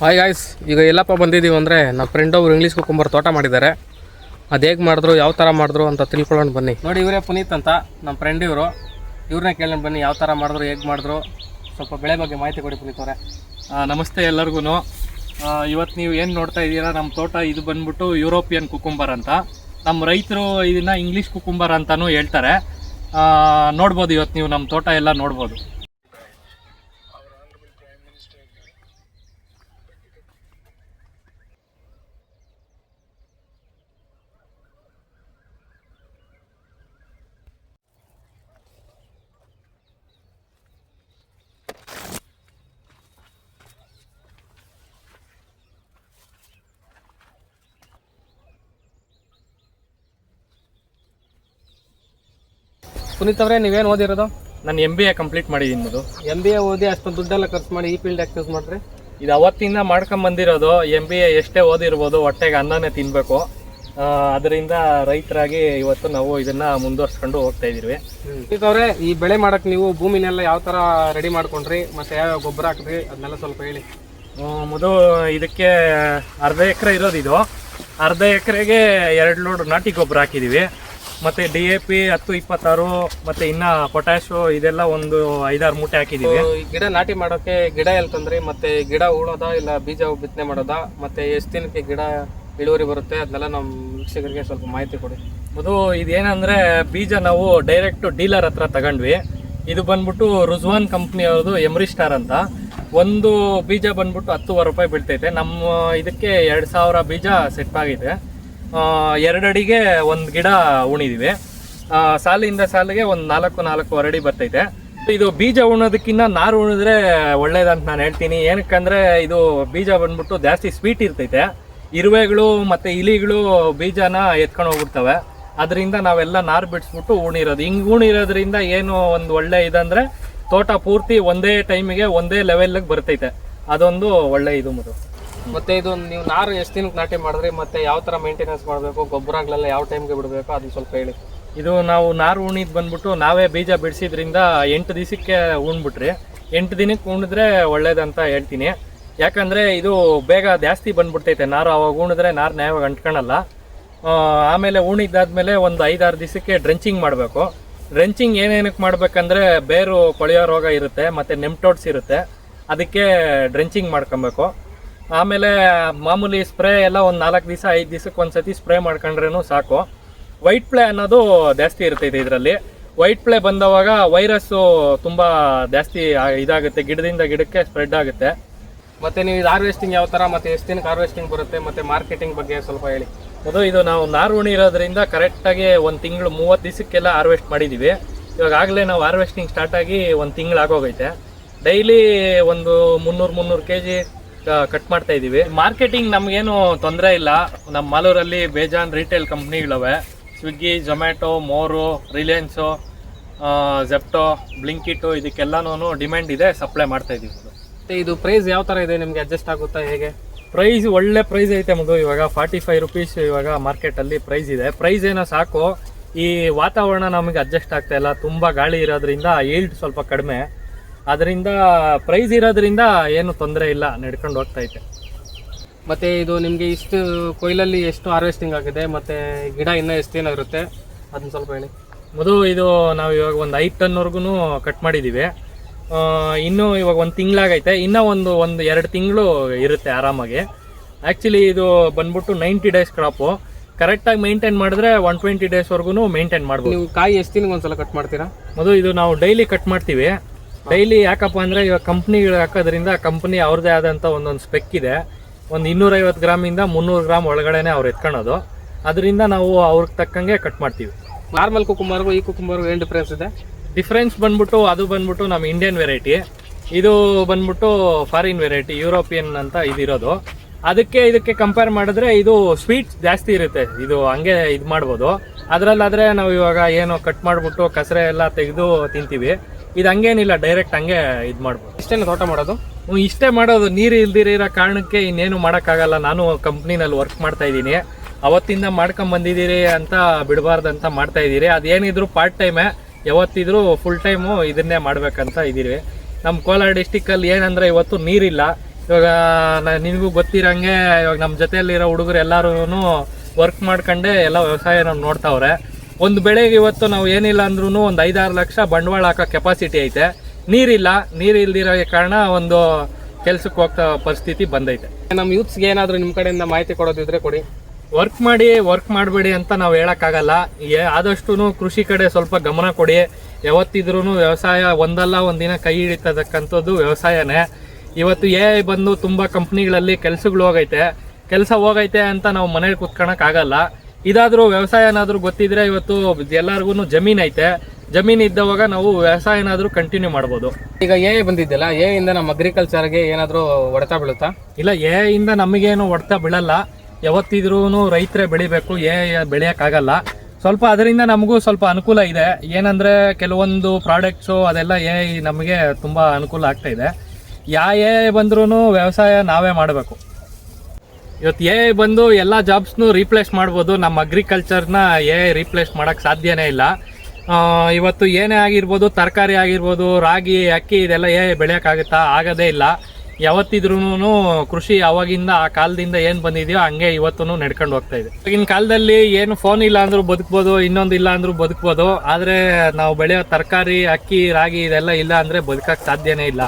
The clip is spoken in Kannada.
ಹಾಯ್ ಗಾಯ್ಸ್, ಈಗ ಎಲ್ಲಪ್ಪ ಬಂದಿದ್ದೀವಿ ಅಂದರೆ ನಮ್ಮ ಫ್ರೆಂಡ್ ಅವರು ಇಂಗ್ಲೀಷ್ ಕುಕ್ಕುಂಬರ್ ತೋಟ ಮಾಡಿದ್ದಾರೆ. ಅದು ಹೇಗೆ ಮಾಡಿದ್ರು, ಯಾವ ಥರ ಮಾಡಿದ್ರು ಅಂತ ತಿಳ್ಕೊಳ್ಳೋಣ ಬನ್ನಿ. ನೋಡಿ, ಇವರೇ ಪುನೀತ್ ಅಂತ ನಮ್ಮ ಫ್ರೆಂಡ್ ಇವರು. ಇವ್ರನ್ನೇ ಕೇಳೋಣ ಬನ್ನಿ, ಯಾವ ಥರ ಮಾಡಿದ್ರು, ಹೇಗೆ ಮಾಡಿದ್ರು, ಸ್ವಲ್ಪ ಬೆಳೆ ಬಗ್ಗೆ ಮಾಹಿತಿ ಕೊಡಿ ಪುನೀತ್ ಅವರೇ. ನಮಸ್ತೆ ಎಲ್ಲರಿಗೂ. ಇವತ್ತು ನೀವು ಏನು ನೋಡ್ತಾ ಇದ್ದೀರಾ, ನಮ್ಮ ತೋಟ ಇದು ಬಂದ್ಬಿಟ್ಟು ಯುರೋಪಿಯನ್ ಕುಕುಂಬರ್ ಅಂತ. ನಮ್ಮ ರೈತರು ಇದನ್ನು ಇಂಗ್ಲೀಷ್ ಕುಕುಂಬರ್ ಅಂತಲೂ ಹೇಳ್ತಾರೆ. ನೋಡ್ಬೋದು, ಇವತ್ತು ನೀವು ನಮ್ಮ ತೋಟ ಎಲ್ಲ ನೋಡ್ಬೋದು. ಪುನೀತ್ ಅವರೇ, ನೀವೇನು ಓದಿರೋದು? ನಾನು MBA ಕಂಪ್ಲೀಟ್ ಮಾಡಿದ್ದೀನಿ. ಅದು MBA ಓದಿ ಅಷ್ಟೊಂದು ದುಡ್ಡೆಲ್ಲ ಖರ್ಚು ಮಾಡಿ ಈ ಫೀಲ್ಡ್ ಯಾಕೆ ಚೂಸ್ ಮಾಡಿರಿ? ಇದು ಅವತ್ತಿಂದ ಮಾಡ್ಕೊಂಬಂದಿರೋದು. MBA ಎಷ್ಟೇ ಓದಿರ್ಬೋದು, ಹೊಟ್ಟೆಗೆ ಅನ್ನನೇ ತಿನ್ನಬೇಕು. ಅದರಿಂದ ರೈತರಾಗಿ ಇವತ್ತು ನಾವು ಇದನ್ನು ಮುಂದುವರ್ಸ್ಕೊಂಡು ಹೋಗ್ತಾ ಇದ್ದೀವಿ. ಪುನೀತ್ ಅವರೇ, ಈ ಬೆಳೆ ಮಾಡೋಕ್ಕೆ ನೀವು ಭೂಮಿನೆಲ್ಲ ಯಾವ ಥರ ರೆಡಿ ಮಾಡ್ಕೊಂಡ್ರಿ, ಮತ್ತು ಯಾವ ಗೊಬ್ಬರ ಹಾಕಿದ್ರಿ, ಅದನ್ನೆಲ್ಲ ಸ್ವಲ್ಪ ಹೇಳಿ. ಮೊದಲು ಇದಕ್ಕೆ ಅರ್ಧ ಎಕರೆ ಇರೋದು. ಇದು ಅರ್ಧ ಎಕರೆಗೆ 2 ಲೋಡ್ ನಾಟಿ ಗೊಬ್ಬರ ಹಾಕಿದ್ದೀವಿ. ಮತ್ತು DAP 10-26 ಮತ್ತು ಇನ್ನು ಪೊಟ್ಯಾಶು ಇದೆಲ್ಲ ಒಂದು 5-6 ಮೂಟೆ ಹಾಕಿದ್ದೀವಿ. ಗಿಡ ನಾಟಿ ಮಾಡೋಕ್ಕೆ ಗಿಡ ಎಲ್ಲಿ ತಂದ್ರಿ, ಮತ್ತು ಗಿಡ ಉಳೋದಾ ಇಲ್ಲ ಬೀಜ ಬಿತ್ತನೆ ಮಾಡೋದಾ, ಮತ್ತು ಎಷ್ಟು ದಿನಕ್ಕೆ ಗಿಡ ಇಳುವರಿ ಬರುತ್ತೆ, ಅದನ್ನೆಲ್ಲ ನಮ್ಮ ವೀಕ್ಷಕರಿಗೆ ಸ್ವಲ್ಪ ಮಾಹಿತಿ ಕೊಡಿ. ಅದು ಇದೇನಂದರೆ, ಬೀಜ ನಾವು ಡೈರೆಕ್ಟು ಡೀಲರ್ ಹತ್ರ ತಗೊಂಡ್ವಿ. ಇದು ಬಂದ್ಬಿಟ್ಟು ರುಜ್ವಾನ್ ಕಂಪ್ನಿಯವ್ರದ್ದು ಎಮ್ರಿ ಸ್ಟಾರ್ ಅಂತ. ಒಂದು ಬೀಜ ಬಂದ್ಬಿಟ್ಟು 10,000 ರೂಪಾಯಿ ಬೀಳ್ತೈತೆ. ನಮ್ಮ ಇದಕ್ಕೆ 2,000 ಬೀಜ ಸೆಟ್ ಆಗಿದೆ. 2 ಅಡಿಗೆ ಒಂದು ಗಿಡ ಉಣಿದೀವಿ. ಸಾಲಿಂದ ಸಾಲಿಗೆ ಒಂದು 4-4.25 ಅಡಿ ಬರ್ತೈತೆ. ಇದು ಬೀಜ ಉಣೋದಕ್ಕಿಂತ ನಾರು ಉಣಿದ್ರೆ ಒಳ್ಳೇದಂತ ನಾನು ಹೇಳ್ತೀನಿ. ಏನಕ್ಕಂದ್ರೆ ಇದು ಬೀಜ ಬಂದ್ಬಿಟ್ಟು ಜಾಸ್ತಿ ಸ್ವೀಟ್ ಇರ್ತೈತೆ. ಇರುವೆಗಳು ಮತ್ತು ಇಲಿಗಳು ಬೀಜನ ಎತ್ಕೊಂಡು ಹೋಗ್ಬಿಡ್ತವೆ. ಅದರಿಂದ ನಾವೆಲ್ಲ ನಾರು ಬಿಡಿಸ್ಬಿಟ್ಟು ಉಣಿರೋದು. ಹಿಂಗೆ ಉಣಿರೋದ್ರಿಂದ ಏನು ಒಂದು ಒಳ್ಳೆ ಇದಂದರೆ, ತೋಟ ಪೂರ್ತಿ ಒಂದೇ ಟೈಮಿಗೆ ಒಂದೇ ಲೆವೆಲ್ಗೆ ಬರ್ತೈತೆ. ಅದೊಂದು ಒಳ್ಳೆ ಇದು ಮದು. ಮತ್ತೆ ಇದು ನೀವು ನಾರು ಎಷ್ಟು ದಿನಕ್ಕೆ ನಾಟಿ ಮಾಡಿದ್ರಿ, ಮತ್ತೆ ಯಾವ ಥರ ಮೇಂಟೆನೆನ್ಸ್ ಮಾಡಬೇಕು, ಗೊಬ್ಬರಗಳೆಲ್ಲ ಯಾವ ಟೈಮ್ಗೆ ಬಿಡಬೇಕು, ಅದನ್ನ ಸ್ವಲ್ಪ ಹೇಳಿ. ಇದು ನಾವು ನಾರು ಉಣಿದ್ ಬಂದ್ಬಿಟ್ಟು ನಾವೇ ಬೀಜ ಬಿಡಿಸಿದ್ರಿಂದ 8 ದಿವಸಕ್ಕೆ ಉಣ್ಬಿಟ್ರಿ. 8 ದಿನಕ್ಕೆ ಉಣಿದ್ರೆ ಒಳ್ಳೇದಂತ ಹೇಳ್ತೀನಿ. ಯಾಕಂದರೆ ಇದು ಬೇಗ ಜಾಸ್ತಿ ಬಂದ್ಬಿಡ್ತೈತೆ ನಾರು. ಅವಾಗ ಉಣಿದ್ರೆ ನಾರು ನ್ಯಾಯವಾಗಿ ಅಂಟ್ಕೊಳಲ್ಲ. ಆಮೇಲೆ ಉಣಿದಾದ್ಮೇಲೆ ಒಂದು 5-6 ದಿವಸಕ್ಕೆ ಡ್ರೆಂಚಿಂಗ್ ಮಾಡಬೇಕು. ಡ್ರೆಂಚಿಂಗ್ ಏನೇನಕ್ಕೆ ಮಾಡಬೇಕಂದ್ರೆ, ಬೇರು ಕೊಳೆಯೋ ರೋಗ ಇರುತ್ತೆ ಮತ್ತು ನೆಮ್ಟೋಡ್ಸ್ ಇರುತ್ತೆ. ಅದಕ್ಕೆ ಡ್ರೆಂಚಿಂಗ್ ಮಾಡ್ಕೊಬೇಕು. ಆಮೇಲೆ ಮಾಮೂಲಿ ಸ್ಪ್ರೇ ಎಲ್ಲ ಒಂದು 4 ದಿವಸ 5 ದಿವಸಕ್ಕೆ ಒಂದ್ಸತಿ ಸ್ಪ್ರೇ ಮಾಡ್ಕೊಂಡ್ರೂ ಸಾಕು. ವೈಟ್ ಪ್ಲೇ ಅನ್ನೋದು ಜಾಸ್ತಿ ಇರ್ತೈತೆ ಇದರಲ್ಲಿ. ವೈಟ್ ಪ್ಲೇ ಬಂದವಾಗ ವೈರಸ್ಸು ತುಂಬ ಜಾಸ್ತಿ ಇದಾಗುತ್ತೆ, ಗಿಡದಿಂದ ಗಿಡಕ್ಕೆ ಸ್ಪ್ರೆಡ್ ಆಗುತ್ತೆ. ಮತ್ತು ನೀವು ಇದು ಹಾರ್ವೆಸ್ಟಿಂಗ್ ಯಾವ ಥರ, ಮತ್ತು ಎಷ್ಟು ದಿನಕ್ಕೆ ಹಾರ್ವೆಸ್ಟಿಂಗ್ ಬರುತ್ತೆ, ಮತ್ತು ಮಾರ್ಕೆಟಿಂಗ್ ಬಗ್ಗೆ ಸ್ವಲ್ಪ ಹೇಳಿ. ಇದು ನಾವು ನಾರು ಉಣಿರೋದ್ರಿಂದ ಕರೆಕ್ಟಾಗಿ 1 ತಿಂಗಳು 30 ದಿವಸಕ್ಕೆಲ್ಲ ಹಾರ್ವೆಸ್ಟ್ ಮಾಡಿದ್ದೀವಿ. ಇವಾಗಲೇ ನಾವು ಹಾರ್ವೆಸ್ಟಿಂಗ್ ಸ್ಟಾರ್ಟ್ ಆಗಿ 1 ತಿಂಗಳು ಆಗೋಗೈತೆ. ಡೈಲಿ ಒಂದು 300 kg ಕಟ್ ಮಾಡ್ತಾ ಇದ್ದೀವಿ. ಮಾರ್ಕೆಟಿಂಗ್ ನಮಗೇನು ತೊಂದರೆ ಇಲ್ಲ. ನಮ್ಮ ಮಾಲೂರಲ್ಲಿ ಬೇಜಾನ್ retail ಕಂಪ್ನಿಗಳವೆ. Swiggy, Zomato, ಮೋರು, Reliance, Zepto, ಬ್ಲಿಂಕಿಟು, ಇದಕ್ಕೆಲ್ಲನೂ demand ಇದೆ, ಸಪ್ಲೈ ಮಾಡ್ತಾ ಇದ್ದೀವಿ. ಮತ್ತು ಇದು ಪ್ರೈಸ್ ಯಾವ ಥರ ಇದೆ, ನಿಮಗೆ ಅಡ್ಜಸ್ಟ್ ಆಗುತ್ತಾ ಹೇಗೆ? ಪ್ರೈಸ್ ಒಳ್ಳೆ ಪ್ರೈಸ್ ಐತೆ ಮಗು. ಇವಾಗ 45 ರೂಪೀಸ್ ಇವಾಗ ಮಾರ್ಕೆಟಲ್ಲಿ ಪ್ರೈಸ್ ಇದೆ. ಪ್ರೈಸ್ ಏನೋ ಸಾಕು. ಈ ವಾತಾವರಣ ನಮಗೆ ಅಡ್ಜಸ್ಟ್ ಆಗ್ತಾ ಇಲ್ಲ. ತುಂಬ ಗಾಳಿ ಇರೋದ್ರಿಂದ ಈಲ್ಡ್ ಸ್ವಲ್ಪ ಕಡಿಮೆ. ಅದರಿಂದ ಪ್ರೈಸ್ ಇರೋದ್ರಿಂದ ಏನು ತೊಂದರೆ ಇಲ್ಲ, ನಡ್ಕೊಂಡು ಹೋಗ್ತಾ ಐತೆ. ಮತ್ತು ಇದು ನಿಮಗೆ ಇಷ್ಟು ಕೊಯ್ಲಲ್ಲಿ ಎಷ್ಟು ಹಾರ್ವೆಸ್ಟಿಂಗ್ ಆಗಿದೆ, ಮತ್ತು ಗಿಡ ಇನ್ನೂ ಎಷ್ಟು ದಿನ ಇರುತ್ತೆ, ಅದನ್ನ ಸ್ವಲ್ಪ ಹೇಳಿ. ಇದು ನಾವು ಇವಾಗ ಒಂದು 5 ಟನ್ವರೆಗೂ ಕಟ್ ಮಾಡಿದ್ದೀವಿ. ಇನ್ನೂ ಇವಾಗ 1 ತಿಂಗಳಾಗೈತೆ. ಇನ್ನೂ ಒಂದು 2 ತಿಂಗಳು ಇರುತ್ತೆ ಆರಾಮಾಗಿ. ಆ್ಯಕ್ಚುಲಿ ಇದು ಬಂದ್ಬಿಟ್ಟು 90 ಡೇಸ್ ಕ್ರಾಪು. ಕರೆಕ್ಟಾಗಿ ಮೇಂಟೈನ್ ಮಾಡಿದ್ರೆ 120 ಡೇಸ್ವರೆಗೂ ಮೇಂಟೈನ್ ಮಾಡ್ಬೋದು. ನೀವು ಕಾಯಿ ಎಷ್ಟು ದಿನಕ್ಕೆ ಒಂದ್ಸಲ ಕಟ್ ಮಾಡ್ತೀರಾ? ಇದು ನಾವು ಡೈಲಿ ಕಟ್ ಮಾಡ್ತೀವಿ. ಡೈಲಿ ಯಾಕಪ್ಪ ಅಂದರೆ, ಇವಾಗ ಕಂಪ್ನಿಗಳು ಹಾಕೋದ್ರಿಂದ ಕಂಪ್ನಿ ಅವ್ರದ್ದೇ ಆದಂಥ ಒಂದೊಂದು ಸ್ಪೆಕ್ ಇದೆ. ಒಂದು 250 ಗ್ರಾಮಿಂದ 300 ಗ್ರಾಮ್ ಒಳಗಡೆನೆ ಅವ್ರು ಎತ್ಕೊಳ್ಳೋದು. ಅದರಿಂದ ನಾವು ಅವ್ರಿಗೆ ತಕ್ಕಂಗೆ ಕಟ್ ಮಾಡ್ತೀವಿ. ನಾರ್ಮಲ್ ಕುಕುಂಬರ್ಗೂ ಈ ಕುಕುಂಬರ್ಗೂ ಏನು ಡಿಫ್ರೆನ್ಸ್ ಇದೆ? ಡಿಫ್ರೆನ್ಸ್ ಬಂದ್ಬಿಟ್ಟು, ಅದು ಬಂದ್ಬಿಟ್ಟು ನಮ್ಮ ಇಂಡಿಯನ್ ವೆರೈಟಿ, ಇದು ಬಂದ್ಬಿಟ್ಟು ಫಾರಿನ್ ವೆರೈಟಿ, ಯುರೋಪಿಯನ್ ಅಂತ ಇದಿರೋದು. ಇದಕ್ಕೆ ಕಂಪೇರ್ ಮಾಡಿದ್ರೆ ಇದು ಸ್ವೀಟ್ ಜಾಸ್ತಿ ಇರುತ್ತೆ. ಇದು ಹಂಗೆ ಇದು ಮಾಡ್ಬೋದು. ಅದರಲ್ಲಾದರೆ ನಾವು ಇವಾಗ ಏನು ಕಟ್ ಮಾಡಿಬಿಟ್ಟು ಕಸರೆ ಎಲ್ಲ ತೆಗೆದು ತಿಂತೀವಿ. ಇದು ಹಂಗೇನಿಲ್ಲ, ಡೈರೆಕ್ಟ್ ಹಂಗೆ ಇದು ಮಾಡ್ಬೋದು. ಇಷ್ಟೇನು ತೋಟ ಮಾಡೋದು? ಇಷ್ಟೇ ಮಾಡೋದು. ನೀರು ಇಲ್ದಿರೋ ಕಾರಣಕ್ಕೆ ಇನ್ನೇನು ಮಾಡೋಕ್ಕಾಗಲ್ಲ. ನಾನು ಕಂಪ್ನಿನಲ್ಲಿ ವರ್ಕ್ ಮಾಡ್ತಾ ಇದ್ದೀನಿ. ಅವತ್ತಿಂದ ಮಾಡ್ಕೊಂಬಂದಿದ್ದೀರಿ ಅಂತ ಬಿಡಬಾರ್ದಂತ ಮಾಡ್ತಾ ಇದ್ದೀರಿ. ಅದೇನಿದ್ರು ಪಾರ್ಟ್ ಟೈಮೇ. ಯಾವತ್ತಿದ್ರೂ ಫುಲ್ ಟೈಮು ಇದನ್ನೇ ಮಾಡಬೇಕಂತ ಇದ್ದೀವಿ. ನಮ್ಮ ಕೋಲಾರ ಡಿಸ್ಟಿಕ್ಕಲ್ಲಿ ಏನಂದರೆ ಇವತ್ತು ನೀರಿಲ್ಲ. ಇವಾಗ ನಿನಗೂ ಗೊತ್ತಿರಂಗೆ ಇವಾಗ ನಮ್ಮ ಜೊತೆಯಲ್ಲಿರೋ ಹುಡುಗರು ಎಲ್ಲರೂ ವರ್ಕ್ ಮಾಡ್ಕೊಂಡೆ ಎಲ್ಲ ವ್ಯವಸಾಯನ ನೋಡ್ತಾವ್ರೆ. ಒಂದು ಬೆಳೆಗೆ ಇವತ್ತು ನಾವು ಏನಿಲ್ಲ ಅಂದ್ರೂ ಒಂದು 5-6 ಲಕ್ಷ ಬಂಡವಾಳ ಹಾಕೋ ಕೆಪಾಸಿಟಿ ಐತೆ. ನೀರು ಇಲ್ದಿರೋ ಕಾರಣ ಒಂದು ಕೆಲ್ಸಕ್ಕೆ ಹೋಗ್ತಾ ಪರಿಸ್ಥಿತಿ ಬಂದೈತೆ. ನಮ್ಮ ಯೂತ್ಸ್ಗೆ ಏನಾದರೂ ನಿಮ್ಮ ಕಡೆಯಿಂದ ಮಾಹಿತಿ ಕೊಡೋದಿದ್ರೆ ಕೊಡಿ. ವರ್ಕ್ ಮಾಡಬೇಡಿ ಅಂತ ನಾವು ಹೇಳೋಕ್ಕಾಗಲ್ಲ. ಆದಷ್ಟು ಕೃಷಿ ಕಡೆ ಸ್ವಲ್ಪ ಗಮನ ಕೊಡಿ. ಯಾವತ್ತಿದ್ರೂ ವ್ಯವಸಾಯ ಒಂದಲ್ಲ ಒಂದಿನ ಕೈ ಹಿಡಿತಕ್ಕಂಥದ್ದು ವ್ಯವಸಾಯನೇ. ಇವತ್ತು ಬಂದು ತುಂಬ ಕಂಪ್ನಿಗಳಲ್ಲಿ ಕೆಲಸ ಹೋಗೈತೆ ಅಂತ ನಾವು ಮನೇಲಿ ಕೂತ್ಕೊಳಕ್ಕಾಗಲ್ಲ. ಇದಾದರೂ ವ್ಯವಸಾಯನಾದರೂ ಗೊತ್ತಿದ್ರೆ ಇವತ್ತು ಎಲ್ಲರಿಗೂ ಜಮೀನು ಐತೆ. ಜಮೀನು ಇದ್ದವಾಗ ನಾವು ವ್ಯವಸಾಯನಾದರೂ ಕಂಟಿನ್ಯೂ ಮಾಡ್ಬೋದು. ಈಗ ಬಂದಿದ್ದಲ್ಲ, ಇಂದ ನಮ್ಮ ಅಗ್ರಿಕಲ್ಚರ್ಗೆ ಏನಾದರೂ ಹೊಡೆತ ಬೀಳುತ್ತಾ? ಇಲ್ಲ, ಇಂದ ನಮಗೇನು ಹೊಡೆತ ಬೀಳಲ್ಲ. ಯಾವತ್ತಿದ್ರೂ ರೈತರೇ ಬೆಳಿಬೇಕು, ಬೆಳೆಯೋಕ್ಕಾಗಲ್ಲ. ಸ್ವಲ್ಪ ಅದರಿಂದ ನಮಗೂ ಸ್ವಲ್ಪ ಅನುಕೂಲ ಇದೆ. ಏನಂದರೆ ಕೆಲವೊಂದು ಪ್ರಾಡಕ್ಟ್ಸು ಅದೆಲ್ಲ ನಮಗೆ ತುಂಬ ಅನುಕೂಲ ಆಗ್ತಾ ಇದೆ. ಬಂದ್ರೂ ವ್ಯವಸಾಯ ನಾವೇ ಮಾಡಬೇಕು. ಇವತ್ತು ಬಂದು ಎಲ್ಲ ಜಾಬ್ಸ್ನು ರೀಪ್ಲೇಸ್ ಮಾಡ್ಬೋದು. ನಮ್ಮ ಅಗ್ರಿಕಲ್ಚರ್ನ ರೀಪ್ಲೇಸ್ ಮಾಡೋಕ್ಕೆ ಸಾಧ್ಯನೇ ಇಲ್ಲ. ಇವತ್ತು ಏನೇ ಆಗಿರ್ಬೋದು, ತರಕಾರಿ ಆಗಿರ್ಬೋದು, ರಾಗಿ, ಅಕ್ಕಿ ಇದೆಲ್ಲ ಬೆಳೆಯೋಕ್ಕಾಗುತ್ತಾ? ಆಗೋದೇ ಇಲ್ಲ. ಯಾವತ್ತಿದ್ರೂ ಕೃಷಿ ಅವಾಗಿಂದ ಆ ಕಾಲದಿಂದ ಏನು ಬಂದಿದೆಯೋ ಹಂಗೆ ಇವತ್ತು ನಡ್ಕೊಂಡು ಹೋಗ್ತಾ ಇದೆ. ಈಗಿನ ಕಾಲದಲ್ಲಿ ಏನು ಫೋನ್ ಇಲ್ಲ ಅಂದ್ರೂ ಬದುಕ್ಬೋದು, ಇನ್ನೊಂದು ಇಲ್ಲ ಅಂದ್ರೂ ಬದುಕ್ಬೋದು. ಆದರೆ ನಾವು ಬೆಳೆಯೋ ತರಕಾರಿ, ಅಕ್ಕಿ, ರಾಗಿ ಇದೆಲ್ಲ ಇಲ್ಲ ಅಂದರೆ ಬದುಕಕ್ಕೆ ಸಾಧ್ಯನೇ ಇಲ್ಲ.